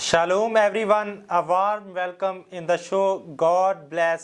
Shalom everyone, a warm welcome in the show God bless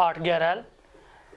8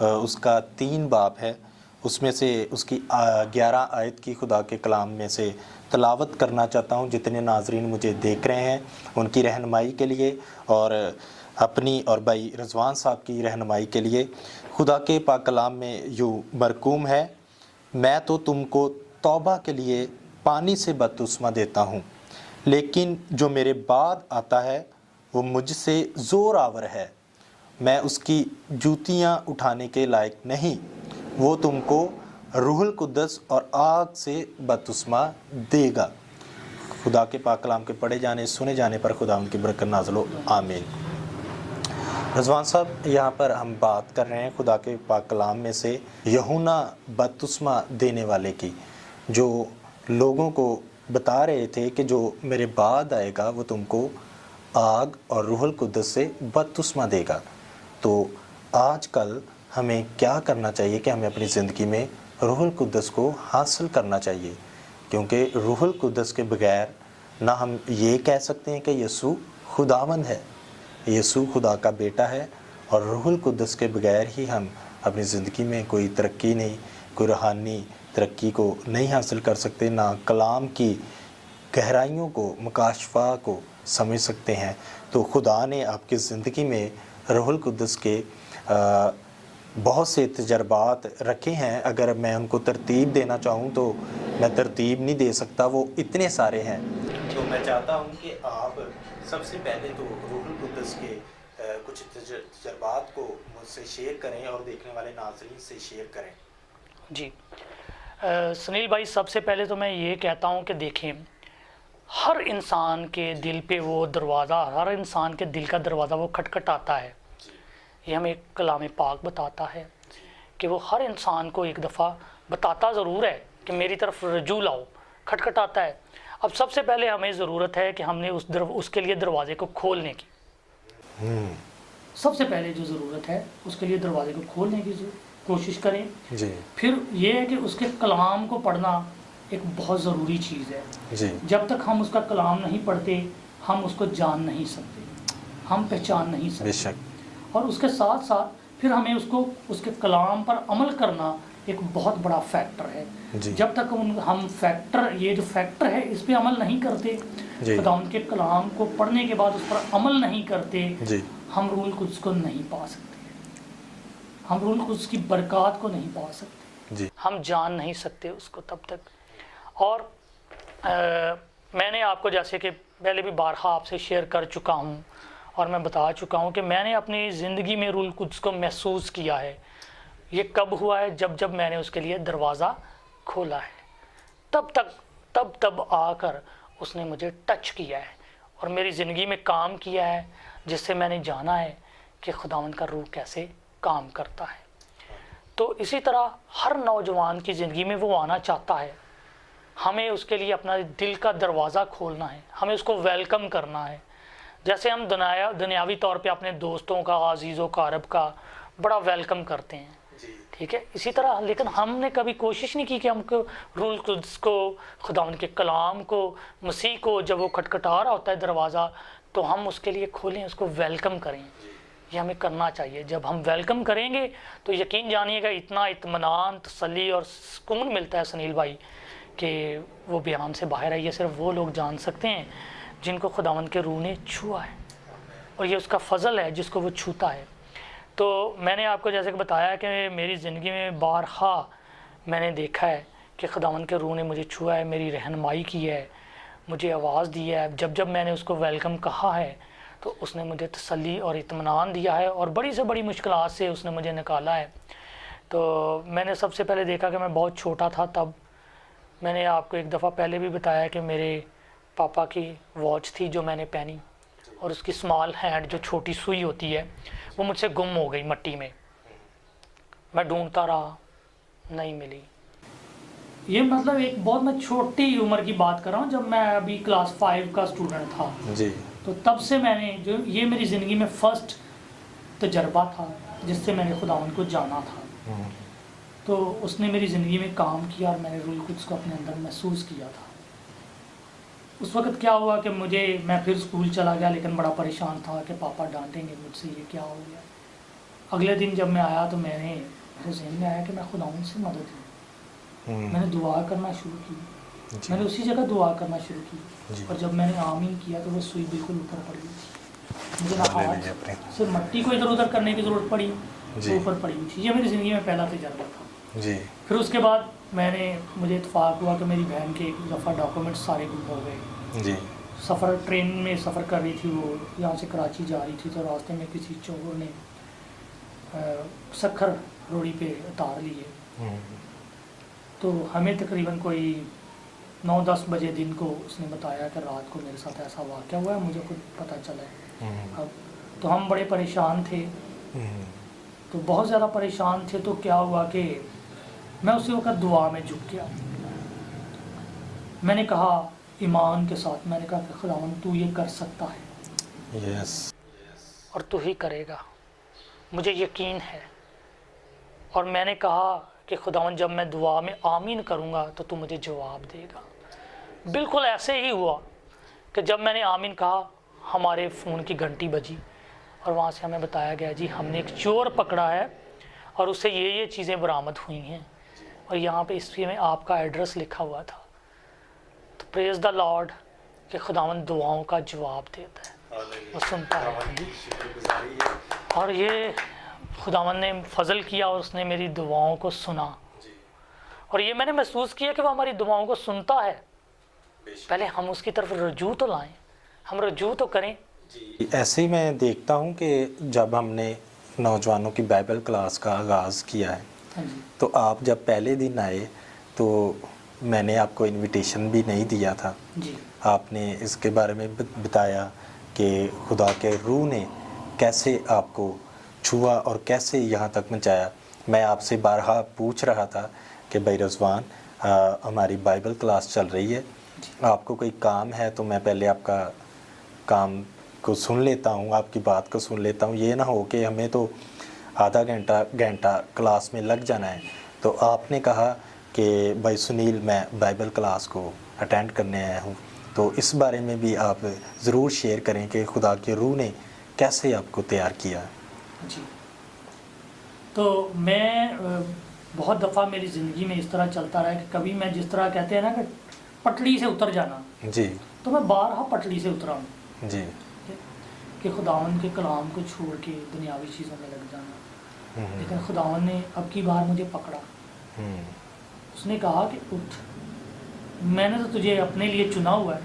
اس کا 3 باب ہے، اس میں سے اس کی 11 آیت کی خدا کے کلام میں سے تلاوت کرنا چاہتا ہوں، جتنے ناظرین مجھے دیکھ رہے ہیں ان کی رہنمائی کے لیے اور اپنی اور بھائی رضوان صاحب کی رہنمائی کے لیے۔ خدا کے پاک کلام میں یوں مرقوم ہے، میں تو تم کو توبہ کے لیے پانی سے بپتسمہ دیتا ہوں، لیکن جو میرے بعد آتا ہے وہ مجھ سے زور آور ہے، میں اس کی جوتیاں اٹھانے کے لائق نہیں، وہ تم کو روح القدس اور آگ سے بپتسمہ دے گا۔ خدا کے پاک کلام کے پڑھے جانے سنے جانے پر خدا ان کی برکت نازل ہو، آمین۔ رضوان صاحب، یہاں پر ہم بات کر رہے ہیں خدا کے پاک کلام میں سے یوحنا بپتسمہ دینے والے کی، جو لوگوں کو بتا رہے تھے کہ جو میرے بعد آئے گا وہ تم کو آگ اور روح القدس سے بپتسمہ دے گا۔ تو آج کل ہمیں کیا کرنا چاہیے کہ ہمیں اپنی زندگی میں روح القدس کو حاصل کرنا چاہیے، کیونکہ روح القدس کے بغیر نہ ہم یہ کہہ سکتے ہیں کہ یسوع خداوند ہے، یسوع خدا کا بیٹا ہے، اور روح القدس کے بغیر ہی ہم اپنی زندگی میں کوئی ترقی نہیں، کوئی روحانی ترقی کو نہیں حاصل کر سکتے، نہ کلام کی گہرائیوں کو، مکاشفہ کو سمجھ سکتے ہیں۔ تو خدا نے آپ کی زندگی میں روح القدس کے بہت سے تجربات رکھے ہیں، اگر میں ان کو ترتیب دینا چاہوں تو میں ترتیب نہیں دے سکتا، وہ اتنے سارے ہیں۔ تو میں چاہتا ہوں کہ آپ سب سے پہلے تو روح القدس کے کچھ تجربات کو مجھ سے شیئر کریں اور دیکھنے والے ناظرین سے شیئر کریں۔ جی سنیل بھائی، سب سے پہلے تو میں یہ کہتا ہوں کہ دیکھیں، ہر انسان کے دل پہ وہ دروازہ، ہر انسان کے دل کا دروازہ وہ کھٹکھٹاتا ہے۔ یہ ہمیں کلام پاک بتاتا ہے کہ وہ ہر انسان کو ایک دفعہ بتاتا ضرور ہے کہ میری طرف رجوع لاؤ، کھٹکھٹاتا ہے۔ اب سب سے پہلے ہمیں ضرورت ہے کہ ہم نے اس کے لیے دروازے کو کھولنے کی، سب سے پہلے جو ضرورت ہے اس کے لیے دروازے کو کھولنے کی کوشش کریں۔ جی۔ پھر یہ ہے کہ اس کے کلام کو پڑھنا ایک بہت ضروری چیز ہے۔ جی۔ جب تک ہم اس کا کلام نہیں پڑھتے ہم اس کو جان نہیں سکتے، ہم پہچان نہیں سکتے۔ بے شک۔ اور اس کے ساتھ ساتھ پھر ہمیں اس کے کلام پر عمل کرنا ایک بہت بڑا فیکٹر ہے۔ جی۔ جب تک ہم یہ جو فیکٹر ہے اس پہ عمل نہیں کرتے، جی۔ خدا ان کے کلام کو پڑھنے کے بعد اس پر عمل نہیں کرتے، جی۔ ہم روح القدس کو نہیں پا سکتے، ہم روح القدس کی برکات کو نہیں پا سکتے، جی۔ ہم جان نہیں سکتے اس کو تب تک۔ اور میں نے آپ کو جیسے کہ پہلے بھی بارہا آپ سے شیئر کر چکا ہوں اور میں بتا چکا ہوں کہ میں نے اپنی زندگی میں روح القدس کو محسوس کیا ہے۔ یہ کب ہوا ہے؟ جب میں نے اس کے لیے دروازہ کھولا ہے، تب آ کر اس نے مجھے ٹچ کیا ہے اور میری زندگی میں کام کیا ہے، جس سے میں نے جانا ہے کہ خداوند کا روح کیسے کام کرتا ہے۔ تو اسی طرح ہر نوجوان کی زندگی میں وہ آنا چاہتا ہے، ہمیں اس کے لیے اپنا دل کا دروازہ کھولنا ہے، ہمیں اس کو ویلکم کرنا ہے۔ جیسے ہم دنیاوی طور پہ اپنے دوستوں کا، عزیز و اقارب کا بڑا ویلکم کرتے ہیں، ٹھیک ہے، اسی طرح لیکن ہم نے کبھی کوشش نہیں کی کہ ہم کو روح القدس کو، خداوند کے کلام کو، مسیح کو جب وہ کھٹکھٹا رہا ہوتا ہے دروازہ تو ہم اس کے لیے کھولیں، اس کو ویلکم کریں۔ یہ ہمیں کرنا چاہیے۔ جب ہم ویلکم کریں گے تو یقین جانیے گا اتنا اطمینان، تسلی اور سکون ملتا ہے سنیل بھائی کہ وہ بیان سے باہر ہے۔ یہ صرف وہ لوگ جان سکتے ہیں جن کو خداوند کے روح نے چھوا ہے، اور یہ اس کا فضل ہے جس کو وہ چھوتا ہے۔ تو میں نے آپ کو جیسے کہ بتایا کہ میری زندگی میں بارہا میں نے دیکھا ہے کہ خداوند کے روح نے مجھے چھوا ہے، میری رہنمائی کی ہے، مجھے آواز دی ہے۔ جب میں نے اس کو ویلکم کہا ہے تو اس نے مجھے تسلی اور اطمینان دیا ہے، اور بڑی سے بڑی مشکلات سے اس نے مجھے نکالا ہے۔ تو میں نے سب سے پہلے دیکھا کہ میں بہت چھوٹا تھا، تب میں نے آپ کو ایک دفعہ پہلے بھی بتایا کہ میرے پاپا کی واچ تھی جو میں نے پہنی، اور اس کی اسمال ہینڈ جو چھوٹی سوئی ہوتی ہے وہ مجھ سے گم ہو گئی مٹی میں۔ میں ڈھونڈتا رہا، نہیں ملی۔ یہ مطلب ایک بہت میں چھوٹی عمر کی بات کر رہا ہوں، جب میں ابھی کلاس 5 کا اسٹوڈنٹ تھا۔ جی۔ تو تب سے میں نے یہ میری زندگی میں فرسٹ تجربہ تھا جس سے میں نے خداوند کو جانا تھا۔ تو اس نے میری زندگی میں کام کیا اور میں نے روح القدس کو اپنے اندر محسوس کیا تھا۔ اس وقت کیا ہوا کہ میں پھر اسکول چلا گیا، لیکن بڑا پریشان تھا کہ پاپا ڈانٹیں گے مجھ سے، یہ کیا ہو گیا۔ اگلے دن جب میں آیا تو میں نے میرے ذہن میں آیا کہ میں خداوند سے مدد لوں. میں نے دعا کرنا شروع کی. میں نے اسی جگہ دعا کرنا شروع کی اور جب میں نے آمین کیا تو وہ سوئی بالکل اوپر پڑ گئی تھی. مجھے نہ ہاتھ سے مٹی کو ادھر ادھر کرنے کی ضرورت پڑی, وہ اوپر پڑی ہوئی تھی. یہ میری زندگی میں پہلا تجربہ تھا. پھر اس کے بعد مجھے اتفاق ہوا کہ میری بہن کے ایک دفعہ ڈاکومنٹ سارے گم ہو گئے. سفر ٹرین میں سفر کر رہی تھی, وہ یہاں سے کراچی جا رہی تھی, تو راستے میں کسی چور نے سکھر روڑی پہ اتار لیے. تو ہمیں تقریباً کوئی 9-10 بجے دن کو اس نے بتایا کہ رات کو میرے ساتھ ایسا واقعہ ہوا ہے, مجھے خود پتہ چلا ہے. اب تو ہم بڑے پریشان تھے, تو بہت زیادہ پریشان تھے. تو کیا ہوا کہ میں اسی وقت دعا میں جھک گیا. میں نے کہا ایمان کے ساتھ, میں نے کہا کہ خداوند تو یہ کر سکتا ہے, اور تو ہی کرے گا, مجھے یقین ہے. اور میں نے کہا کہ خداوند جب میں دعا میں آمین کروں گا تو مجھے جواب دے گا. بالکل ایسے ہی ہوا کہ جب میں نے آمین کہا ہمارے فون کی گھنٹی بجی اور وہاں سے ہمیں بتایا گیا جی ہم نے ایک چور پکڑا ہے اور اس سے یہ چیزیں برآمد ہوئی ہیں, اور یہاں پہ اس میں آپ کا ایڈریس لکھا ہوا تھا. تو پریز دا لارڈ کہ خداوند دعاؤں کا جواب دیتا ہے, وہ سنتا ہے. اور یہ خداوند نے فضل کیا اور اس نے میری دعاؤں کو سنا, اور یہ میں نے محسوس کیا کہ وہ ہماری دعاؤں کو سنتا ہے. پہلے ہم اس کی طرف رجوع تو لائیں, ہم رجوع تو کریں. ایسے ہی میں دیکھتا ہوں کہ جب ہم نے نوجوانوں کی بائبل کلاس کا آغاز کیا ہے تو آپ جب پہلے دن آئے تو میں نے آپ کو انویٹیشن بھی نہیں دیا تھا. آپ نے اس کے بارے میں بتایا کہ خدا کے روح نے کیسے آپ کو چھوا اور کیسے یہاں تک پہنچایا. میں آپ سے بارہا پوچھ رہا تھا کہ بھائی رضوان ہماری بائبل کلاس چل رہی ہے, آپ کو کوئی کام ہے تو میں پہلے آپ کا کام کو سن لیتا ہوں, آپ کی بات کو سن لیتا ہوں, یہ نہ ہو کہ ہمیں تو آدھا گھنٹہ کلاس میں لگ جانا ہے. تو آپ نے کہا کہ بھائی سنیل میں بائبل کلاس کو اٹینڈ کرنے آیا ہوں, تو اس بارے میں بھی آپ ضرور شیئر کریں کہ خدا کے روح نے کیسے آپ کو تیار کیا. جی, تو میں بہت دفعہ میری زندگی میں اس طرح چلتا رہا کہ کبھی میں جس طرح کہتے ہیں نا کہ پٹڑی سے اتر جانا, تو میں بارہا پٹڑی سے اترا ہوں کہ خداوند کے کلام کو چھوڑ کے دنیاوی چیزوں میں لگ جانا. لیکن خداوند نے اب کی بار مجھے پکڑا. اس نے کہا کہ اٹھ, میں نے تو تجھے اپنے لیے چنا ہوا ہے,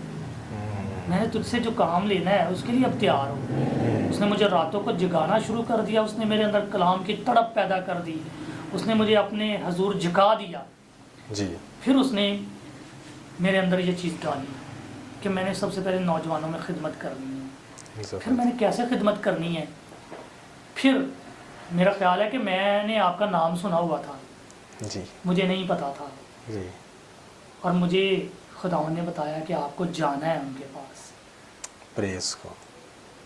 میں نے تجھ سے جو کام لینا ہے اس کے لیے اب تیار ہو. اس نے مجھے راتوں کو جگانا شروع کر دیا, اس نے میرے اندر کلام کی تڑپ پیدا کر دی, اس نے مجھے اپنے حضور جھکا دیا. پھر اس نے میرے اندر یہ چیز ڈالی کہ میں نے سب سے پہلے نوجوانوں میں خدمت کرنی ہے. پھر میں نے کیسے خدمت کرنی ہے, پھر میرا خیال ہے کہ میں نے آپ کا نام سنا ہوا تھا, مجھے نہیں پتا تھا, اور مجھے خداوند نے بتایا کہ آپ کو جانا ہے ان کے پاس. پریز کو.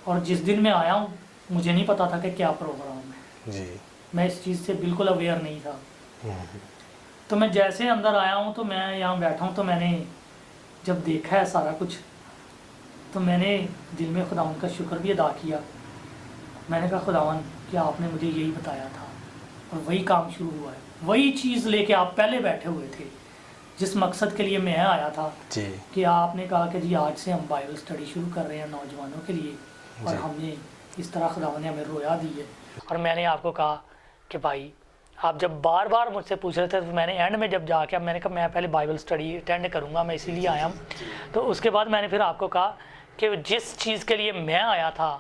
اور جس دن میں آیا ہوں مجھے نہیں پتا تھا کہ کیا پروگرام ہے, میں اس چیز سے بالکل اویئر نہیں تھا. تو میں جیسے اندر آیا ہوں تو میں یہاں بیٹھا ہوں, تو میں نے جب دیکھا ہے سارا کچھ تو میں نے دل میں خداوند کا شکر بھی ادا کیا. میں نے کہا خداوند کہ آپ نے مجھے یہی بتایا تھا, اور وہی کام شروع ہوا ہے, وہی چیز لے کے آپ پہلے بیٹھے ہوئے تھے جس مقصد کے لیے میں آیا تھا. کہ آپ نے کہا کہ جی آج سے ہم بائبل اسٹڈی شروع کر رہے ہیں نوجوانوں کے لیے, اور ہم نے اس طرح خداوند نے ہمیں رویا دی ہے. اور میں نے آپ کو کہا کہ بھائی آپ جب بار بار مجھ سے پوچھ رہے تھے, تو میں نے اینڈ میں جب جا کے میں نے کہا میں پہلے بائبل اسٹڈی اٹینڈ کروں گا, میں اسی لیے آیا ہوں. تو اس کے بعد میں نے پھر آپ کو کہا کہ جس چیز کے لیے میں آیا تھا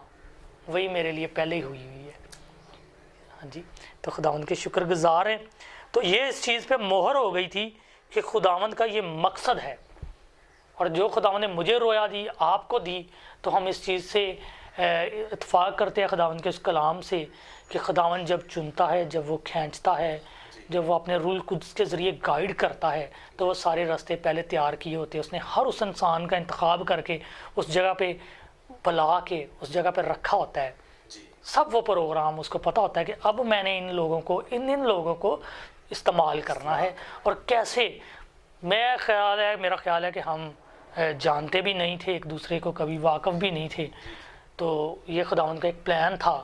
وہی میرے لیے پہلے ہی ہوئی ہے. ہاں جی, تو خداوند کے شکر گزار ہیں. تو یہ اس چیز پہ مہر ہو گئی تھی کہ خداوند کا یہ مقصد ہے, اور جو خداوند نے مجھے رویا دی آپ کو دی, تو ہم اس چیز سے اتفاق کرتے ہیں خداوند کے اس کلام سے کہ خداوند جب چنتا ہے, جب وہ کھینچتا ہے, جب وہ اپنے روح القدس کے ذریعے گائیڈ کرتا ہے, تو وہ سارے راستے پہلے تیار کیے ہوتے ہیں. اس نے ہر اس انسان کا انتخاب کر کے اس جگہ پہ بلا کے اس جگہ پہ رکھا ہوتا ہے. سب وہ پروگرام اس کو پتہ ہوتا ہے کہ اب میں نے ان لوگوں کو ان لوگوں کو استعمال کرنا ہے, اور کیسے. میرا خیال ہے کہ ہم جانتے بھی نہیں تھے ایک دوسرے کو, کبھی واقف بھی نہیں تھے. تو یہ خداوند کا ایک پلان تھا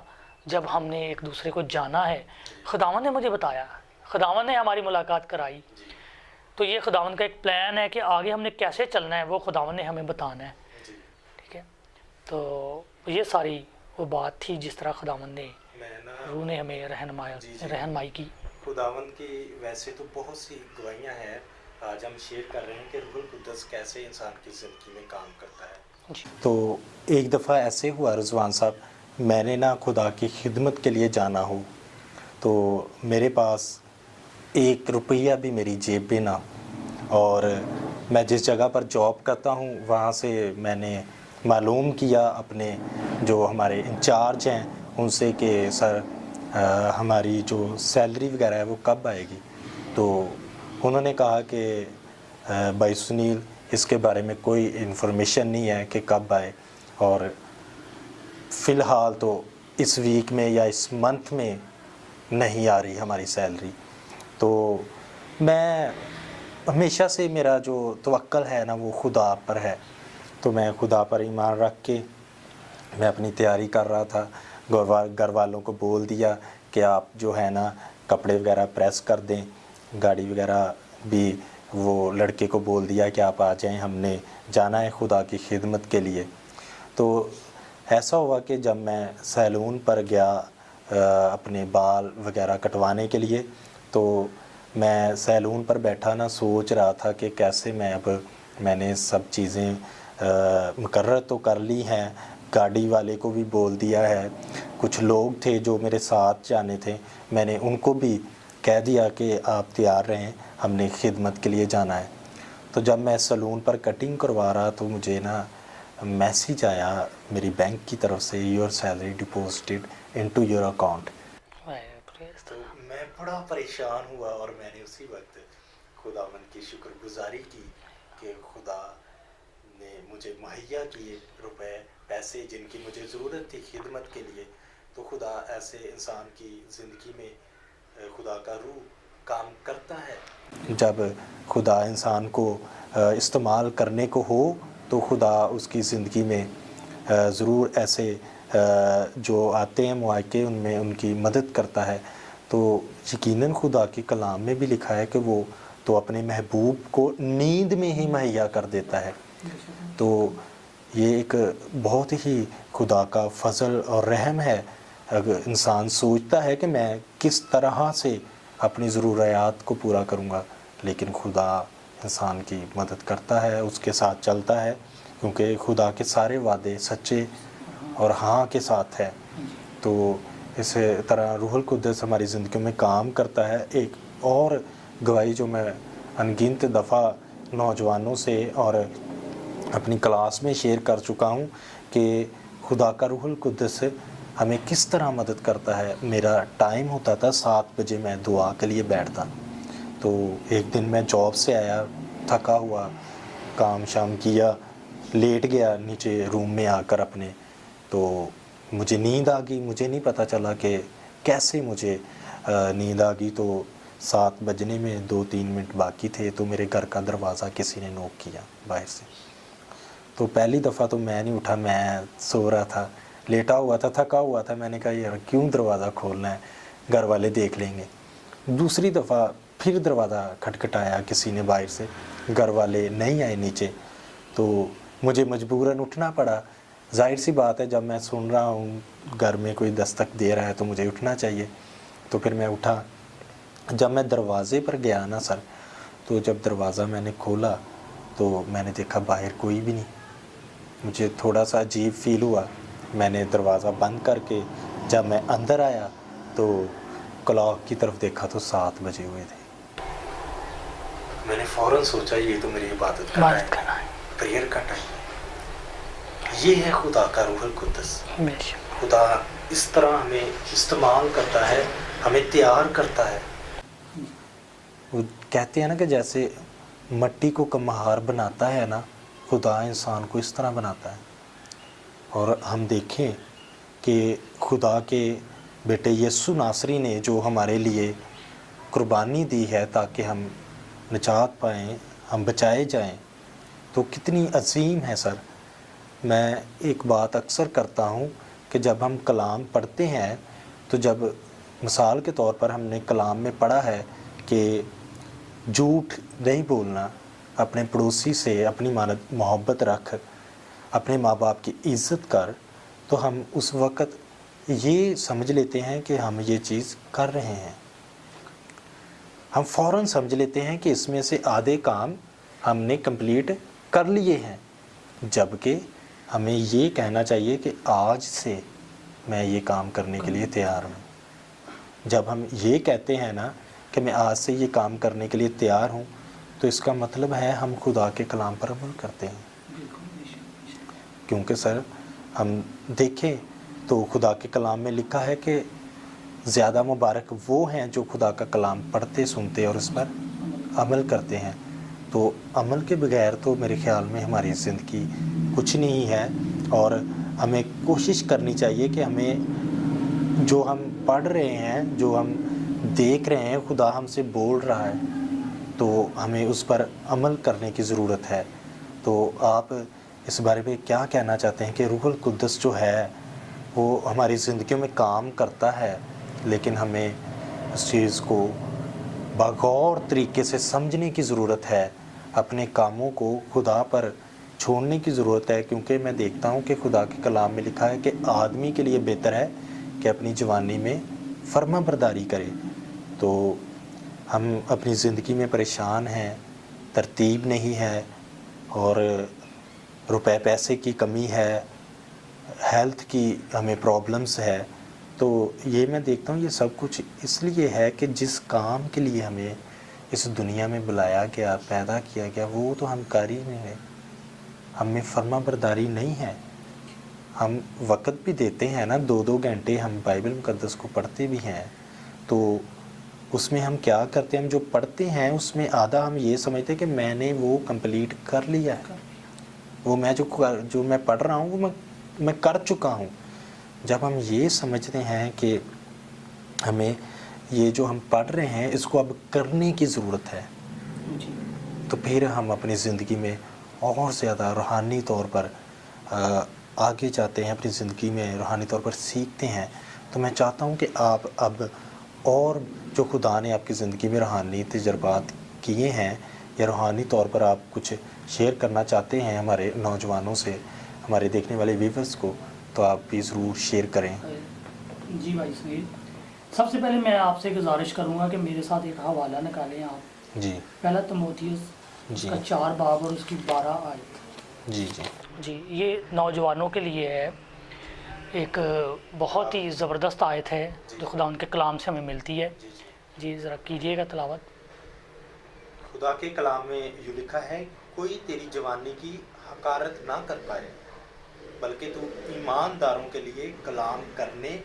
جب ہم نے ایک دوسرے کو جانا ہے، خداوند نے مجھے بتایا، خداوند نے ہماری ملاقات کرائی، تو یہ خداوند کا ایک پلان ہے کہ آگے ہم نے کیسے چلنا ہے، وہ خداوند نے ہمیں بتانا ہے، ٹھیک ہے۔ تو یہ ساری وہ بات تھی جس طرح خداوند نے روح نے ہمیں رہنمائی کی۔ خداوند کی ویسے تو بہت سی گواہیاں ہیں، آج ہم شیئر کر رہے ہیں کہ روح القدس کیسے انسان کی زندگی میں کام کرتا ہے۔ تو ایک دفعہ ایسے ہوا رضوان صاحب، میں نے نا خدا کی خدمت کے لیے جانا ہو تو میرے پاس 1 روپیہ بھی میری جیب پہ نہ، اور میں جس جگہ پر جاب کرتا ہوں وہاں سے میں نے معلوم کیا اپنے جو ہمارے انچارج ہیں ان سے کہ سر ہماری جو سیلری وغیرہ ہے وہ کب آئے گی، تو انہوں نے کہا کہ بھائی سنیل اس کے بارے میں کوئی انفارمیشن نہیں ہے کہ کب آئے، اور فی الحال تو اس ویک میں یا اس منتھ میں نہیں آ رہی ہماری سیلری۔ تو میں ہمیشہ سے میرا جو توکل ہے نا وہ خدا پر ہے، تو میں خدا پر ایمان رکھ کے میں اپنی تیاری کر رہا تھا۔ گھر والوں کو بول دیا کہ آپ جو ہے نا کپڑے وغیرہ پریس کر دیں، گاڑی وغیرہ بھی وہ لڑکے کو بول دیا کہ آپ آ جائیں، ہم نے جانا ہے خدا کی خدمت کے لیے۔ تو ایسا ہوا کہ جب میں سیلون پر گیا اپنے بال وغیرہ کٹوانے کے لیے، تو میں سیلون پر بیٹھا نا سوچ رہا تھا کہ کیسے میں نے سب چیزیں مقرر تو کر لی ہیں، گاڑی والے کو بھی بول دیا ہے، کچھ لوگ تھے جو میرے ساتھ جانے تھے میں نے ان کو بھی کہہ دیا کہ آپ تیار رہیں، ہم نے خدمت کے لیے جانا ہے۔ تو جب میں سیلون پر کٹنگ کروا رہا تو مجھے نا میسیج آیا میری بینک کی طرف سے، your salary deposited into your account. تو میں بڑا پریشان ہوا اور میں نے اسی وقت خداوند کی شکر گزاری کی کہ خدا نے مجھے مہیا کیے روپے پیسے جن کی مجھے ضرورت تھی خدمت کے لیے۔ تو خدا ایسے انسان کی زندگی میں خدا کا روح کام کرتا ہے، جب خدا انسان کو استعمال کرنے کو ہو تو خدا اس کی زندگی میں ضرور ایسے جو آتے ہیں مواقع ان میں ان کی مدد کرتا ہے۔ تو یقیناً خدا کے کلام میں بھی لکھا ہے کہ وہ تو اپنے محبوب کو نیند میں ہی مہیا کر دیتا ہے۔ تو یہ ایک بہت ہی خدا کا فضل اور رحم ہے، اگر انسان سوچتا ہے کہ میں کس طرح سے اپنی ضروریات کو پورا کروں گا، لیکن خدا انسان کی مدد کرتا ہے، اس کے ساتھ چلتا ہے، کیونکہ خدا کے سارے وعدے سچے اور ہاں کے ساتھ ہے۔ تو اس طرح روح القدس ہماری زندگیوں میں کام کرتا ہے۔ ایک اور گواہی جو میں انگنت دفعہ نوجوانوں سے اور اپنی کلاس میں شیئر کر چکا ہوں کہ خدا کا روح القدس ہمیں کس طرح مدد کرتا ہے۔ میرا ٹائم ہوتا تھا 7 بجے میں دعا کے لیے بیٹھتا، تو ایک دن میں جاب سے آیا تھکا ہوا، کام شام کیا، لیٹ گیا نیچے روم میں آ کر اپنے، تو مجھے نیند آ گئی، مجھے نہیں پتہ چلا کہ کیسے مجھے نیند آ گئی۔ تو 7 بجنے میں 2-3 منٹ باقی تھے تو میرے گھر کا دروازہ کسی نے نوک کیا باہر سے۔ تو پہلی دفعہ تو میں نہیں اٹھا، میں سو رہا تھا، لیٹا ہوا تھا، تھکا ہوا تھا، میں نے کہا یار کیوں دروازہ کھولنا ہے، گھر والے دیکھ لیں گے۔ دوسری دفعہ پھر دروازہ کھٹکھٹایا کسی نے باہر سے، گھر والے نہیں آئے نیچے، تو مجھے مجبوراً اٹھنا پڑا۔ ظاہر سی بات ہے جب میں سن رہا ہوں گھر میں کوئی دستک دے رہا ہے تو مجھے اٹھنا چاہیے۔ تو پھر میں اٹھا، جب میں دروازے پر گیا نا سر، تو جب دروازہ میں نے کھولا تو میں نے دیکھا باہر کوئی بھی نہیں۔ مجھے تھوڑا سا عجیب فیل ہوا، میں نے دروازہ بند کر کے جب میں اندر آیا تو کلاک کی طرف دیکھا تو 7 بجے ہوئے تھے۔ میں نے فوراً سوچا یہ تو میری عبادت کا ٹائم ہے، پریئر کا ٹائم۔ یہ ہے خدا کا روح القدس۔ خدا اس طرح ہمیں استعمال کرتا ہے، ہمیں تیار کرتا ہے۔ وہ کہتے ہیں نا کہ جیسے مٹی کو کمہار بناتا ہے نا، خدا انسان کو اس طرح بناتا ہے۔ اور ہم دیکھیں کہ خدا کے بیٹے یسوع ناصری نے جو ہمارے لیے قربانی دی ہے تاکہ ہم نجات پائیں، ہم بچائے جائیں، تو کتنی عظیم ہے سر۔ میں ایک بات اکثر کرتا ہوں کہ جب ہم کلام پڑھتے ہیں تو جب مثال کے طور پر ہم نے کلام میں پڑھا ہے کہ جھوٹ نہیں بولنا، اپنے پڑوسی سے اپنی محبت رکھ، اپنے ماں باپ کی عزت کر، تو ہم اس وقت یہ سمجھ لیتے ہیں کہ ہم یہ چیز کر رہے ہیں. ہم فوراً سمجھ لیتے ہیں کہ اس میں سے آدھے کام ہم نے کمپلیٹ کر لیے ہیں، جبکہ ہمیں یہ کہنا چاہیے کہ آج سے میں یہ کام کرنے کے لیے تیار ہوں. جب ہم یہ کہتے ہیں نا کہ میں آج سے یہ کام کرنے کے لیے تیار ہوں، تو اس کا مطلب ہے ہم خدا کے کلام پر عمل کرتے ہیں. کیونکہ سر ہم دیکھیں تو خدا کے کلام میں لکھا ہے کہ زیادہ مبارک وہ ہیں جو خدا کا کلام پڑھتے سنتے اور اس پر عمل کرتے ہیں. تو عمل کے بغیر تو میرے خیال میں ہماری زندگی کچھ نہیں ہے، اور ہمیں کوشش کرنی چاہیے کہ ہمیں جو ہم پڑھ رہے ہیں، جو ہم دیکھ رہے ہیں، خدا ہم سے بول رہا ہے، تو ہمیں اس پر عمل کرنے کی ضرورت ہے. تو آپ اس بارے میں کیا کہنا چاہتے ہیں کہ روح القدس جو ہے وہ ہماری زندگیوں میں کام کرتا ہے، لیکن ہمیں اس چیز کو بغور طریقے سے سمجھنے کی ضرورت ہے، اپنے کاموں کو خدا پر چھوڑنے کی ضرورت ہے. کیونکہ میں دیکھتا ہوں کہ خدا کے کلام میں لکھا ہے کہ آدمی کے لیے بہتر ہے کہ اپنی جوانی میں فرما برداری کرے. تو ہم اپنی زندگی میں پریشان ہیں، ترتیب نہیں ہے، اور روپے پیسے کی کمی ہے، ہیلتھ کی ہمیں پرابلمس ہے. تو یہ میں دیکھتا ہوں یہ سب کچھ اس لیے ہے کہ جس کام کے لیے ہمیں اس دنیا میں بلایا گیا، پیدا کیا گیا، وہ تو ہم کر ہی نہیں رہے. ہم میں فرما برداری نہیں ہے. ہم وقت بھی دیتے ہیں نا، 2 گھنٹے ہم بائبل مقدس کو پڑھتے بھی ہیں، تو اس میں ہم کیا کرتے ہیں، ہم جو پڑھتے ہیں اس میں آدھا ہم یہ سمجھتے ہیں کہ میں نے وہ کمپلیٹ کر لیا ہے، وہ میں جو میں پڑھ رہا ہوں وہ میں کر چکا ہوں. جب ہم یہ سمجھتے ہیں کہ ہمیں یہ جو ہم پڑھ رہے ہیں اس کو اب کرنے کی ضرورت ہے، تو پھر ہم اپنی زندگی میں اور زیادہ روحانی طور پر آگے جاتے ہیں، اپنی زندگی میں روحانی طور پر سیکھتے ہیں. تو میں چاہتا ہوں کہ آپ اب اور جو خدا نے آپ کی زندگی میں روحانی تجربات کیے ہیں یا روحانی طور پر آپ کچھ شیئر کرنا چاہتے ہیں ہمارے نوجوانوں سے، ہمارے دیکھنے والے ویورز کو، تو آپ بھی ضرور شیئر کریں. جی بھائی سنیل، سب سے پہلے میں آپ سے گزارش کروں گا کہ میرے ساتھ ایک حوالہ نکالیں آپ. جی. پہلا تموتھیوس جی. کا 4 باب اور اس کی 12 آیت. جی جی جی، یہ نوجوانوں کے لیے ہے، ایک بہت ہی زبردست آیت ہے جو خدا ان کے کلام سے ہمیں ملتی ہے. جی ذرا کیجیے گا تلاوت. خدا کے کلام میں یوں لکھا ہے، کوئی تیری جوانی کی حقارت نہ کر پائے، بلکہ تو ایمانداروں کے لیے کلام کرنے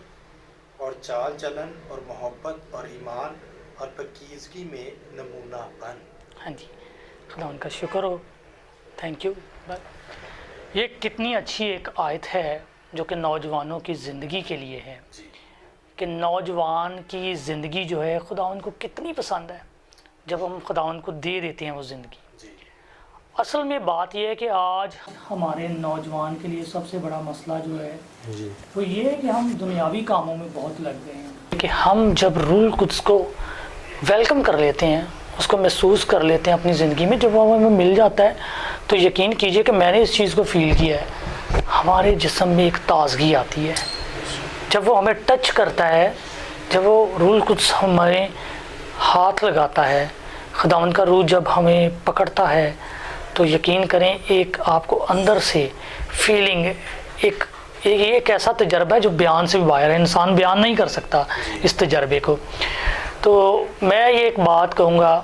اور چال چلن اور محبت اور ایمان اور پاکیزگی میں نمونہ بن. ہاں جی، خدا ان کا شکر ہو. Thank you. یہ کتنی اچھی ایک آیت ہے جو کہ نوجوانوں کی زندگی کے لیے ہے، کہ نوجوان کی زندگی جو ہے خداوند کو کتنی پسند ہے جب ہم خداوند کو دے دیتے ہیں وہ زندگی. اصل میں بات یہ ہے کہ آج ہمارے نوجوان کے لیے سب سے بڑا مسئلہ جو ہے وہ یہ ہے کہ ہم دنیاوی کاموں میں بہت لگ گئے ہیں. کہ ہم جب روح القدس کو ویلکم کر لیتے ہیں، اس کو محسوس کر لیتے ہیں اپنی زندگی میں، جب وہ ہمیں مل جاتا ہے تو یقین کیجئے کہ میں نے اس چیز کو فیل کیا ہے، ہمارے جسم میں ایک تازگی آتی ہے. جب وہ ہمیں ٹچ کرتا ہے، جب وہ روح القدس ہمارے ہاتھ لگاتا ہے، خداوند کا روح جب ہمیں پکڑتا ہے، تو یقین کریں ایک آپ کو اندر سے فیلنگ، ایک ایسا تجربہ ہے جو بیان سے بھی باہر ہے، انسان بیان نہیں کر سکتا اس تجربے کو. تو میں یہ ایک بات کہوں گا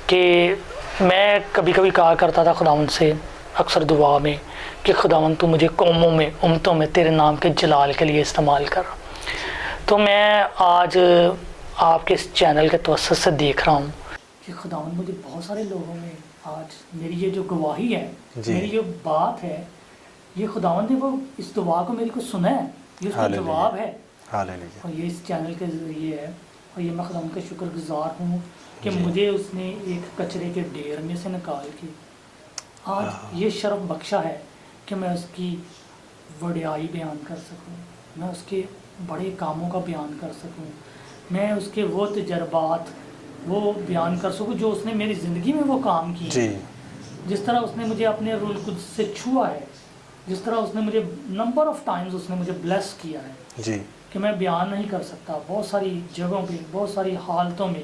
کہ میں کبھی کبھی کہا کرتا تھا خداوند سے اکثر دعا میں کہ خداوند تو مجھے قوموں میں، امتوں میں تیرے نام کے جلال کے لیے استعمال کر. تو میں آج آپ کے اس چینل کے توسط سے دیکھ رہا ہوں کہ خداوند مجھے بہت سارے لوگوں میں آج میری یہ جو گواہی ہے، میری جو بات ہے، یہ خداوند نے وہ اس دعا کو میری کو سنا ہے، یہ اس کا جواب ہے، اور یہ اس چینل کے ذریعے ہے. اور یہ میں خداوند کا شکر گزار ہوں کہ مجھے اس نے ایک کچرے کے ڈھیر میں سے نکال کے آج یہ شرف بخشا ہے کہ میں اس کی وڈیائی بیان کر سکوں، میں اس کے بڑے کاموں کا بیان کر سکوں، میں اس کے وہ تجربات وہ بیان کر سکوں جو اس نے میری زندگی میں وہ کام کیے، جی جس طرح اس نے مجھے اپنے روح القدس سے چھوا ہے، جس طرح اس نے مجھے نمبر آف ٹائمز اس نے مجھے بلیس کیا ہے جی کہ میں بیان نہیں کر سکتا۔ بہت ساری جگہوں پہ، بہت ساری حالتوں میں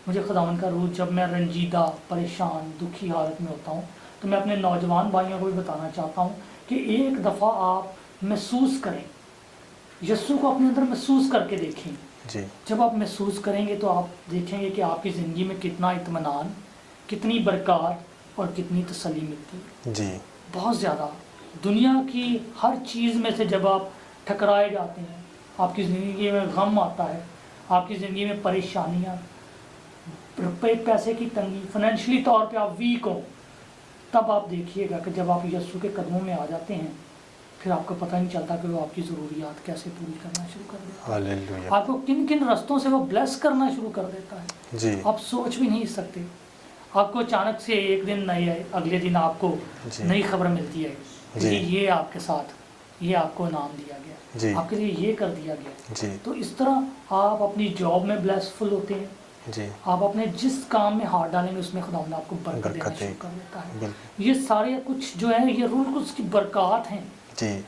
مجھے خداوند کا روح، جب میں رنجیدہ، پریشان، دکھی حالت میں ہوتا ہوں، تو میں اپنے نوجوان بھائیوں کو بھی بتانا چاہتا ہوں کہ ایک دفعہ آپ محسوس کریں، یسوع کو اپنے اندر محسوس کر کے دیکھیں۔ جی جب آپ محسوس کریں گے تو آپ دیکھیں گے کہ آپ کی زندگی میں کتنا اطمینان، کتنی برکات اور کتنی تسلی ملتی ہے۔ جی بہت زیادہ دنیا کی ہر چیز میں سے جب آپ ٹھکرائے جاتے ہیں، آپ کی زندگی میں غم آتا ہے، آپ کی زندگی میں پریشانیاں، پیسے کی تنگی، فائنینشلی طور پہ آپ ویک ہوں، تب آپ دیکھیے گا کہ جب آپ یسوع کے قدموں میں آ جاتے ہیں، پھر آپ کو پتہ نہیں چلتا کہ وہ آپ کی ضروریات کیسے پوری کرنا شروع کر دیتا ہے، ہاللویا آپ کو کن کن رستوں سے وہ بلیس کرنا شروع کر دیتا ہے، جی آپ سوچ بھی نہیں سکتے۔ آپ کو اچانک سے ایک دن نہیں، اگلے دن آپ کو جی نئی خبر ملتی ہے کہ جی یہ آپ کے ساتھ، یہ آپ کو انعام دیا گیا، جی آپ کے لیے یہ کر دیا گیا۔ جی تو اس طرح آپ اپنی جاب میں بلیسفل ہوتے ہیں، جی آپ اپنے جس کام میں ہاتھ ڈالیں گے اس میں خداوند آپ کو برکت دینا برکتیں، شروع کر دیتا ہے۔ بالکل یہ سارے کچھ جو ہے یہ روح القدس کی برکات ہیں جی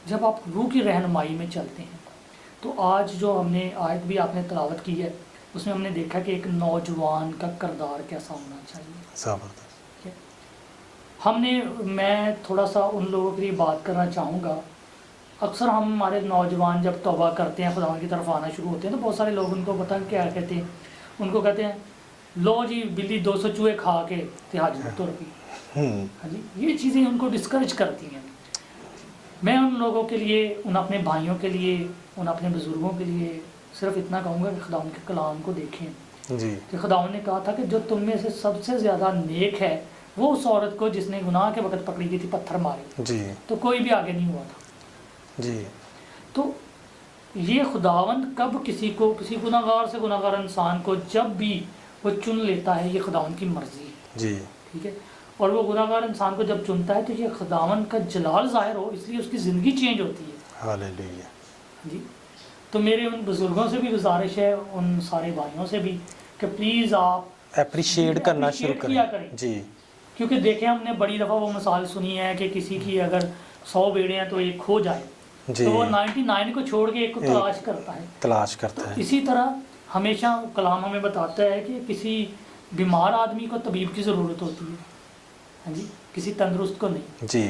جب آپ روح کی رہنمائی میں چلتے ہیں۔ تو آج جو ہم نے آیت بھی آپ نے تلاوت کی ہے، اس میں ہم نے دیکھا کہ ایک نوجوان کا کردار کیسا ہونا چاہیے۔ زبردست میں تھوڑا سا ان لوگوں کے لیے بات کرنا چاہوں گا۔ اکثر ہمارے نوجوان جب توبہ کرتے ہیں، خداوند کی طرف آنا شروع ہوتے ہیں، تو بہت سارے لوگ ان کو پتہ کیا کہتے ہیں، ان کو کہتے ہیں لو جی بلی 200 چوہے کھا کے حاجت تر پی۔ ہاں جی، یہ چیزیں ان کو ڈسکریج کرتی ہیں۔ میں ان لوگوں کے لیے، ان اپنے بھائیوں کے لیے، ان اپنے بزرگوں کے لیے صرف اتنا کہوں گا کہ خداوند کے کلام کو دیکھیں جی کہ خداوند نے کہا تھا کہ جو تم میں سے سب سے زیادہ نیک ہے وہ اس عورت کو جس نے گناہ کے وقت پکڑی گئی تھی پتھر مارے، جی تو کوئی بھی آگے نہیں ہوا تھا۔ جی تو یہ خداوند کب کسی کو، کسی گناہ گار سے گناہ گار انسان کو جب بھی وہ چن لیتا ہے، یہ خداوند کی مرضی ہے، جی ٹھیک ہے۔ اور وہ گناہ گار انسان کو جب چنتا ہے تو یہ خداوند کا جلال ظاہر ہو، اس لیے اس کی زندگی چینج ہوتی ہے۔ ہاللویا جی، تو میرے ان بزرگوں سے بھی گزارش ہے، ان سارے بھائیوں سے بھی، کہ پلیز آپ اپریشیٹ کرنا شروع کیا کریں۔ کریں۔ جی کیونکہ دیکھیں ہم نے بڑی دفعہ وہ مثال سنی ہے کہ کسی کی اگر 100 بیڑے ہیں تو ایک کھو جائے، جی تو وہ 99 کو چھوڑ کے ایک کو تلاش کرتا ہے۔ تلاش تو کرتا ہے۔ اسی طرح ہمیشہ کلام ہمیں بتاتا ہے کہ کسی بیمار آدمی کو طبیب کی ضرورت ہوتی ہے، ہاں جی، کسی تندرست کو نہیں۔ جی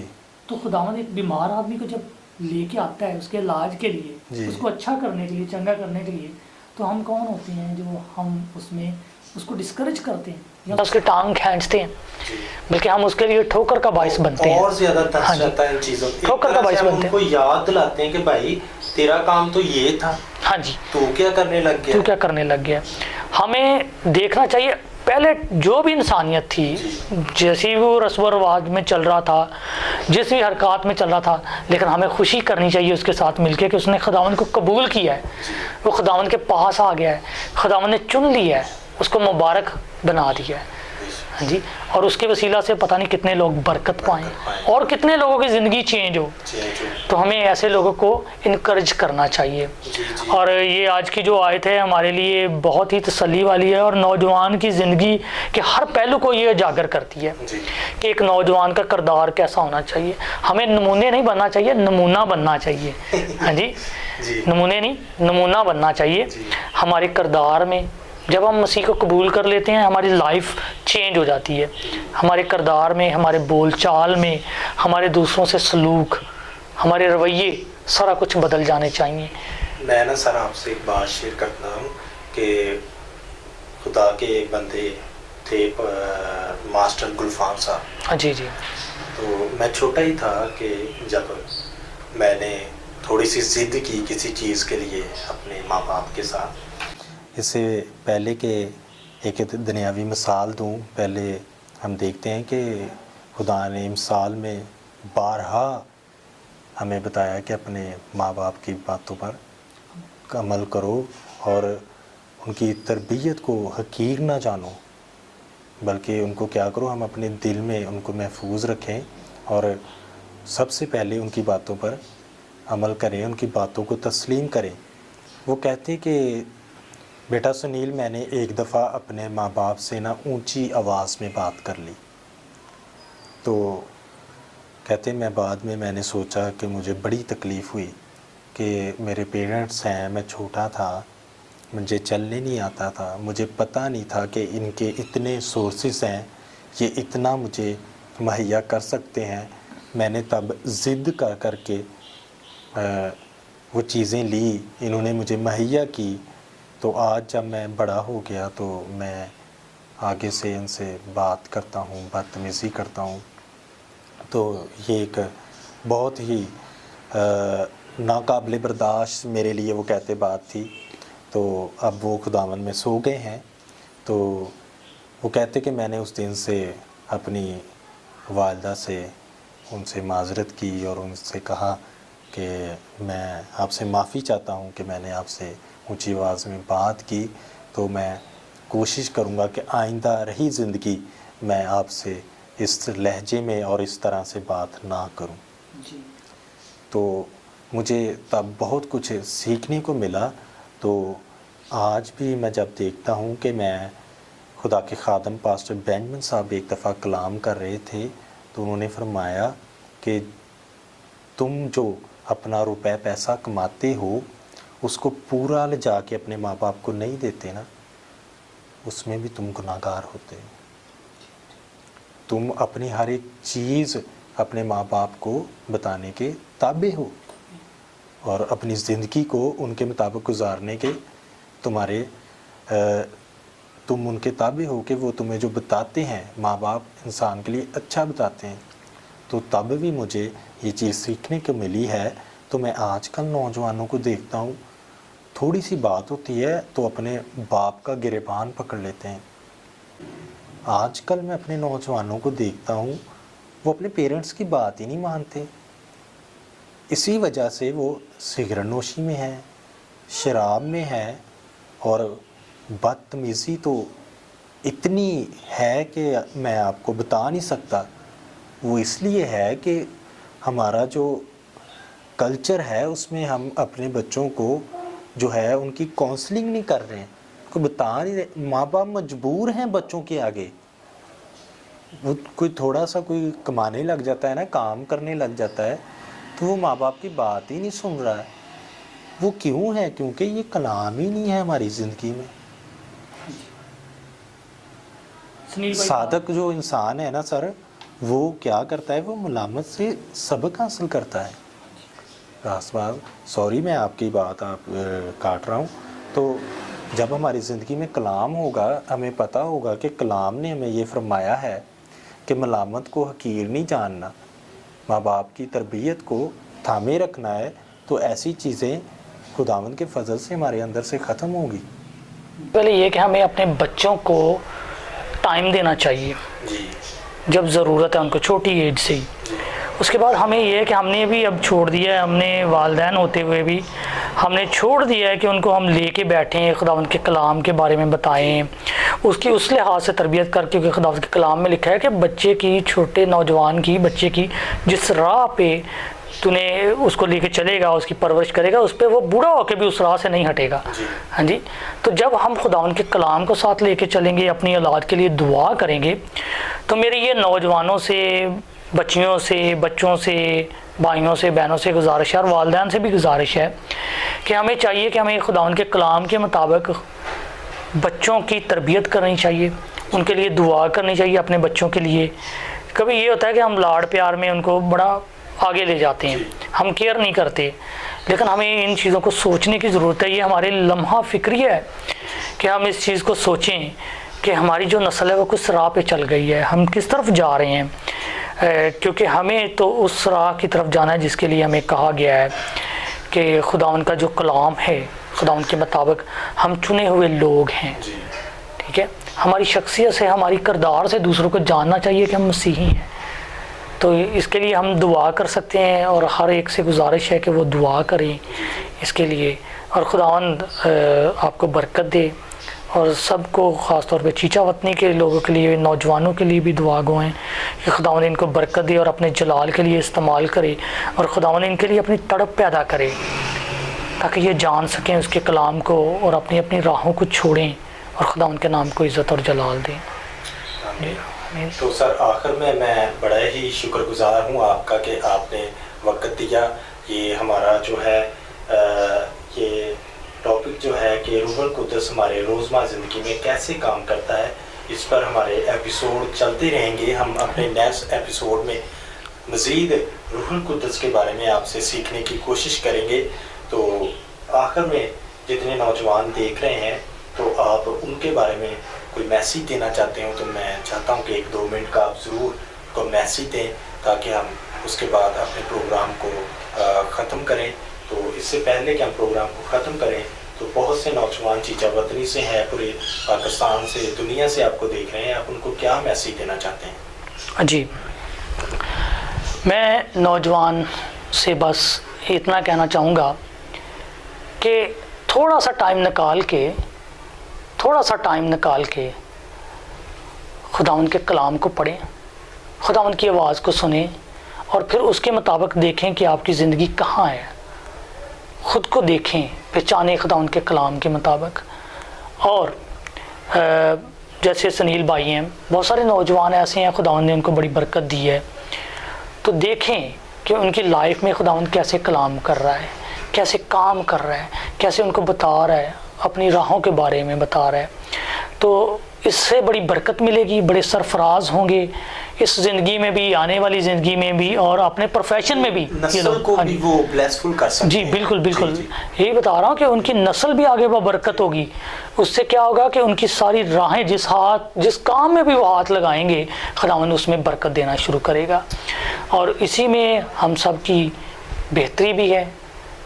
تو خداوند ایک بیمار آدمی کو جب لے کے آتا ہے اس کے علاج کے لیے، جی اس کو اچھا کرنے کے لیے، چنگا کرنے کے لیے، تو ہم کون ہوتے ہیں جو ہم اس میں اس کو ڈسکریج کرتے ہیں یا اس کے ٹانگ کھینچتے ہیں، بلکہ ہم اس کے لیے ٹھوکر کا باعث بنتے ہیں۔ اور زیادہ ہاں ترس جی، جاتا ہے ان چیزوں پہ، ٹھوکر کا باعث بنتے ان کو یاد دلاتے ہیں کہ بھائی تیرا کام تو یہ تھا، ہاں جی، تو کیا کرنے لگ گیا، تو کیا کرنے لگ گیا۔ ہمیں دیکھنا چاہیے پہلے جو بھی انسانیت تھی، جیسی وہ رسم و رواج میں چل رہا تھا، جس بھی حرکات میں چل رہا تھا، لیکن ہمیں خوشی کرنی چاہیے اس کے ساتھ مل کے کہ اس نے خداوند کو قبول کیا ہے، وہ خداوند کے پاس آ گیا ہے، خداوند نے چن لیا ہے، اس کو مبارک بنا دیا ہے، ہاں جی، اور اس کے وسیلہ سے پتہ نہیں کتنے لوگ برکت پائیں اور کتنے لوگوں کی زندگی چینج ہو۔ تو ہمیں ایسے لوگوں کو انکریج کرنا چاہیے۔ اور یہ آج کی جو آیت ہے ہمارے لیے بہت ہی تسلی والی ہے، اور نوجوان کی زندگی کے ہر پہلو کو یہ اجاگر کرتی ہے کہ ایک نوجوان کا کردار کیسا ہونا چاہیے۔ ہمیں نمونے نہیں بننا چاہیے، نمونہ بننا چاہیے، ہاں جی، نمونے نہیں، نمونہ بننا چاہیے۔ ہمارے کردار میں جب ہم مسیح کو قبول کر لیتے ہیں ہماری لائف چینج ہو جاتی ہے، ہمارے کردار میں، ہمارے بول چال میں، ہمارے دوسروں سے سلوک، ہمارے رویے، سارا کچھ بدل جانے چاہیے۔ میں نا سر آپ سے ایک بات شیئر کرتا ہوں کہ خدا کے ایک بندے تھے ماسٹر گلفام صاحب، جی جی، تو میں چھوٹا ہی تھا کہ جب میں نے تھوڑی سی ضد کی کسی چیز کے لیے اپنے ماں باپ کے ساتھ، اس سے پہلے کہ ایک دنیاوی مثال دوں، پہلے ہم دیکھتے ہیں کہ خدا نے مثال میں بارہا ہمیں بتایا کہ اپنے ماں باپ کی باتوں پر عمل کرو اور ان کی تربیت کو حقیر نہ جانو، بلکہ ان کو کیا کرو، ہم اپنے دل میں ان کو محفوظ رکھیں اور سب سے پہلے ان کی باتوں پر عمل کریں، ان کی باتوں کو تسلیم کریں۔ وہ کہتے کہ بیٹا سنیل، میں نے ایک دفعہ اپنے ماں باپ سے نا اونچی آواز میں بات کر لی، تو کہتے میں بعد میں نے سوچا کہ مجھے بڑی تکلیف ہوئی کہ میرے پیرنٹس ہیں، میں چھوٹا تھا، مجھے چلنے نہیں آتا تھا، مجھے پتہ نہیں تھا کہ ان کے اتنے سورسز ہیں، یہ اتنا مجھے مہیا کر سکتے ہیں۔ میں نے تب ضد کر کے وہ چیزیں لی، انہوں نے مجھے مہیا کی، تو آج جب میں بڑا ہو گیا تو میں آگے سے ان سے بات کرتا ہوں، بدتمیزی کرتا ہوں۔ تو یہ ایک بہت ہی ناقابل برداشت میرے لیے وہ کہتے بات تھی۔ تو اب وہ خداوند میں سو گئے ہیں۔ تو وہ کہتے کہ میں نے اس دن سے اپنی والدہ سے ان سے معذرت کی اور ان سے کہا کہ میں آپ سے معافی چاہتا ہوں کہ میں نے آپ سے اونچی آواز میں بات کی، تو میں کوشش کروں گا کہ آئندہ رہی زندگی میں آپ سے اس لہجے میں اور اس طرح سے بات نہ کروں۔ جی تو مجھے تب بہت کچھ سیکھنے کو ملا۔ تو آج بھی میں جب دیکھتا ہوں کہ میں خدا کے خادم پاسٹر بینجمن صاحب ایک دفعہ کلام کر رہے تھے، تو انہوں نے فرمایا کہ تم جو اپنا روپے پیسہ کماتے ہو اس کو پورا لے جا کے اپنے ماں باپ کو نہیں دیتے نا، اس میں بھی تم گناہگار ہوتے ہو۔ تم اپنی ہر ایک چیز اپنے ماں باپ کو بتانے کے تابع ہو اور اپنی زندگی کو ان کے مطابق گزارنے کے تم ان کے تابع ہو کہ وہ تمہیں جو بتاتے ہیں، ماں باپ انسان کے لیے اچھا بتاتے ہیں۔ تو تب بھی مجھے یہ چیز سیکھنے کو ملی ہے۔ تو میں آج کل نوجوانوں کو دیکھتا ہوں، تھوڑی سی بات ہوتی ہے تو اپنے باپ کا گریبان پکڑ لیتے ہیں۔ آج کل میں اپنے نوجوانوں کو دیکھتا ہوں، وہ اپنے پیرنٹس کی بات ہی نہیں مانتے۔ اسی وجہ سے وہ سگریٹ نوشی میں ہے، شراب میں ہے، اور بدتمیزی تو اتنی ہے کہ میں آپ کو بتا نہیں سکتا۔ وہ اس لیے ہے کہ ہمارا جو کلچر ہے اس میں ہم اپنے بچوں کو جو ہے ان کی کونسلنگ نہیں کر رہے ہیں، کوئی بتا نہیں رہے۔ ماں باپ مجبور ہیں بچوں کے آگے، وہ کوئی تھوڑا سا کوئی کمانے لگ جاتا ہے نا، کام کرنے لگ جاتا ہے، تو وہ ماں باپ کی بات ہی نہیں سن رہا ہے۔ وہ کیوں ہے؟ کیونکہ یہ کلام ہی نہیں ہے ہماری زندگی میں۔ صادق جو انسان ہے نا سر، وہ کیا کرتا ہے؟ وہ ملامت سے سبق حاصل کرتا ہے۔ راست بات، سوری میں آپ کی بات کاٹ رہا ہوں۔ تو جب ہماری زندگی میں کلام ہوگا، ہمیں پتہ ہوگا کہ کلام نے ہمیں یہ فرمایا ہے کہ ملامت کو حقیر نہیں جاننا، ماں باپ کی تربیت کو تھامے رکھنا ہے، تو ایسی چیزیں خداوند کے فضل سے ہمارے اندر سے ختم ہوں گی۔ پہلے یہ کہ ہمیں اپنے بچوں کو ٹائم دینا چاہیے جب ضرورت ہے ان کو، چھوٹی ایج سے ہی۔ اس کے بعد ہمیں یہ ہے کہ ہم نے بھی اب چھوڑ دیا ہے، ہم نے والدین ہوتے ہوئے بھی ہم نے چھوڑ دیا ہے کہ ان کو ہم لے کے بیٹھیں، خداوند کے کلام کے بارے میں بتائیں، اس لحاظ سے تربیت کر کے، خداوند کے کلام میں لکھا ہے کہ بچے کی، چھوٹے نوجوان کی، بچے کی جس راہ پہ تو نے اس کو لے کے چلے گا، اس کی پرورش کرے گا، اس پہ وہ بوڑھا ہو کے بھی اس راہ سے نہیں ہٹے گا۔ ہاں جی، تو جب ہم خداوند کے کلام کو ساتھ لے کے چلیں گے، اپنی اولاد کے لیے دعا کریں گے، تو میری یہ نوجوانوں سے، بچیوں سے، بچوں سے، بھائیوں سے، بہنوں سے گزارش ہے، اور والدین سے بھی گزارش ہے کہ ہمیں چاہیے کہ ہمیں خداوند کے کلام کے مطابق بچوں کی تربیت کرنی چاہیے، ان کے لیے دعا کرنی چاہیے اپنے بچوں کے لیے۔ کبھی یہ ہوتا ہے کہ ہم لاڑ پیار میں ان کو بڑا آگے لے جاتے ہیں، ہم کیئر نہیں کرتے، لیکن ہمیں ان چیزوں کو سوچنے کی ضرورت ہے۔ یہ ہمارے لمحہ فکری ہے کہ ہم اس چیز کو سوچیں کہ ہماری جو نسل ہے وہ کس راہ پہ چل گئی ہے، ہم کس طرف جا رہے ہیں، کیونکہ ہمیں تو اس راہ کی طرف جانا ہے جس کے لیے ہمیں کہا گیا ہے کہ خداوند کا جو کلام ہے، خداوند کے مطابق ہم چنے ہوئے لوگ ہیں۔ ٹھیک ہے، ہماری شخصیت سے، ہماری کردار سے دوسروں کو جاننا چاہیے کہ ہم مسیحی ہیں۔ تو اس کے لیے ہم دعا کر سکتے ہیں، اور ہر ایک سے گزارش ہے کہ وہ دعا کریں اس کے لیے، اور خداوند آپ کو برکت دے، اور سب کو خاص طور پہ چیچا وطنی کے لوگوں کے لیے، نوجوانوں کے لیے بھی دعا گو ہیں کہ خداوند ان کو برکت دے اور اپنے جلال کے لیے استعمال کرے، اور خداوند ان کے لیے اپنی تڑپ پیدا کرے تاکہ یہ جان سکیں اس کے کلام کو اور اپنی اپنی راہوں کو چھوڑیں اور خداوند کے نام کو عزت اور جلال دیں۔ تو سر آخر میں بڑا ہی شکر گزار ہوں آپ کا کہ آپ نے وقت دیا۔ یہ ہمارا جو ہے یہ ٹاپک جو ہے کہ روح القدس ہمارے روزمرہ زندگی میں کیسے کام کرتا ہے، اس پر ہمارے ایپیسوڈ چلتے رہیں گے۔ ہم اپنے نیکسٹ ایپیسوڈ میں مزید روح القدس کے بارے میں آپ سے سیکھنے کی کوشش کریں گے۔ تو آخر میں جتنے نوجوان دیکھ رہے ہیں تو آپ ان کے بارے میں کوئی میسیج دینا چاہتے ہوں تو میں چاہتا ہوں کہ 1-2 منٹ کا آپ ضرور کو میسیج دیں تاکہ ہم اس کے بعد اپنے پروگرام کو ختم کریں۔ تو اس سے پہلے کہ ہم پروگرام کو ختم کریں تو بہت سے نوجوان چیچا وطنی سے ہیں، پورے پاکستان سے، دنیا سے آپ کو دیکھ رہے ہیں، آپ ان کو کیا میسیج دینا چاہتے ہیں؟ جی، میں نوجوان سے بس اتنا کہنا چاہوں گا کہ تھوڑا سا ٹائم نکال کے خداوند کے کلام کو پڑھیں، خداوند کی آواز کو سنیں، اور پھر اس کے مطابق دیکھیں کہ آپ کی زندگی کہاں ہے۔ خود کو دیکھیں، پہچانیں خداوند کے کلام کے مطابق۔ اور جیسے سنیل بھائی ہیں، بہت سارے نوجوان ایسے ہیں خداوند نے ان کو بڑی برکت دی ہے، تو دیکھیں کہ ان کی لائف میں خداوند کیسے کلام کر رہا ہے، کیسے کام کر رہا ہے، کیسے ان کو بتا رہا ہے، اپنی راہوں کے بارے میں بتا رہا ہے۔ تو اس سے بڑی برکت ملے گی، بڑے سرفراز ہوں گے اس زندگی میں بھی، آنے والی زندگی میں بھی، اور اپنے پروفیشن میں بھی نسل کو بھی وہ بلیسفل کر سکتے ہیں۔ جی بالکل، یہی بتا رہا ہوں کہ ان کی نسل بھی آگے برکت ہوگی۔ اس سے کیا ہوگا کہ ان کی ساری راہیں جس کام میں بھی وہ ہاتھ لگائیں گے خداوند اس میں برکت دینا شروع کرے گا، اور اسی میں ہم سب کی بہتری بھی ہے،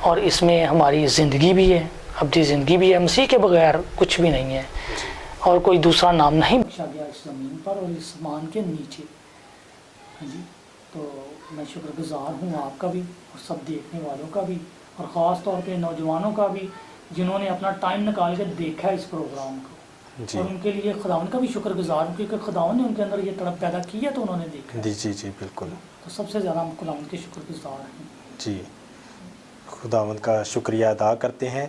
اور اس میں ہماری زندگی بھی ہے، ابدی زندگی بھی ہے۔ مسیح کے بغیر کچھ بھی نہیں ہے، اور کوئی دوسرا نام نہیں بخشا گیا اس زمین پر اور اس مان کے نیچے۔ ہاں جی، تو میں شکر گزار ہوں آپ کا بھی اور سب دیکھنے والوں کا بھی، اور خاص طور پہ نوجوانوں کا بھی جنہوں نے اپنا ٹائم نکال کے دیکھا اس پروگرام کو، اور ان کے لیے خداوند کا بھی شکر گزار ہوں کیونکہ خداوند نے ان کے اندر یہ تڑپ پیدا کی ہے تو انہوں نے دیکھا۔ جی بالکل، تو سب سے زیادہ ہم خداوند کے شکر گزار ہیں۔ جی، خداوند کا شکریہ ادا کرتے ہیں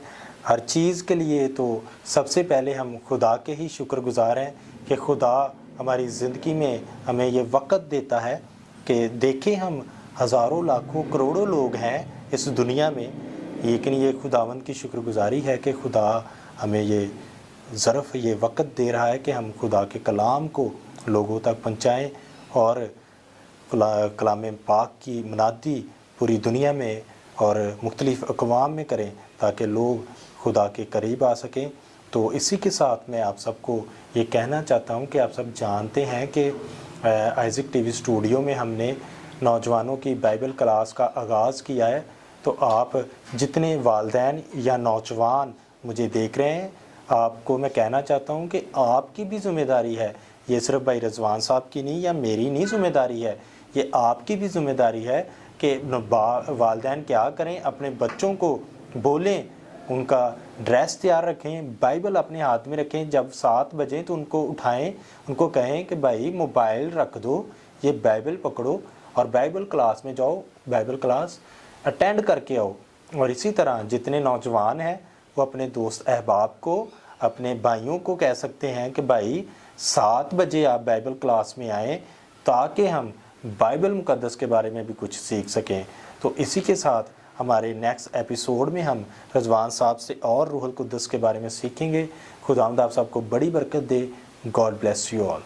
ہر چیز کے لیے۔ تو سب سے پہلے ہم خدا کے ہی شکر گزار ہیں کہ خدا ہماری زندگی میں ہمیں یہ وقت دیتا ہے کہ دیکھیں ہم ہزاروں لاکھوں کروڑوں لوگ ہیں اس دنیا میں، لیکن یہ خداوند کی شکر گزاری ہے کہ خدا ہمیں یہ ظرف، یہ وقت دے رہا ہے کہ ہم خدا کے کلام کو لوگوں تک پہنچائیں اور کلام پاک کی منادی پوری دنیا میں اور مختلف اقوام میں کریں تاکہ لوگ خدا کے قریب آ سکیں۔ تو اسی کے ساتھ میں آپ سب کو یہ کہنا چاہتا ہوں کہ آپ سب جانتے ہیں کہ آئزک ٹی وی اسٹوڈیو میں ہم نے نوجوانوں کی بائبل کلاس کا آغاز کیا ہے۔ تو آپ جتنے والدین یا نوجوان مجھے دیکھ رہے ہیں، آپ کو میں کہنا چاہتا ہوں کہ آپ کی بھی ذمہ داری ہے، یہ صرف بھائی رضوان صاحب کی نہیں یا میری نہیں ذمہ داری ہے، یہ آپ کی بھی ذمہ داری ہے کہ والدین کیا کریں، اپنے بچوں کو بولیں، ان کا ڈریس تیار رکھیں، بائبل اپنے ہاتھ میں رکھیں، جب 7 بجیں تو ان کو اٹھائیں، ان کو کہیں کہ بھائی موبائل رکھ دو، یہ بائبل پکڑو اور بائبل کلاس میں جاؤ، بائبل کلاس اٹینڈ کر کے آؤ۔ اور اسی طرح جتنے نوجوان ہیں وہ اپنے دوست احباب کو، اپنے بھائیوں کو کہہ سکتے ہیں کہ بھائی 7 بجے آپ بائبل کلاس میں آئیں تاکہ ہم بائبل مقدس کے بارے میں بھی کچھ سیکھ سکیں۔ تو اسی کے ساتھ ہمارے نیکسٹ ایپیسوڈ میں ہم رضوان صاحب سے اور روح القدس کے بارے میں سیکھیں گے۔ خداوند آپ سب کو بڑی برکت دے۔ God bless you all.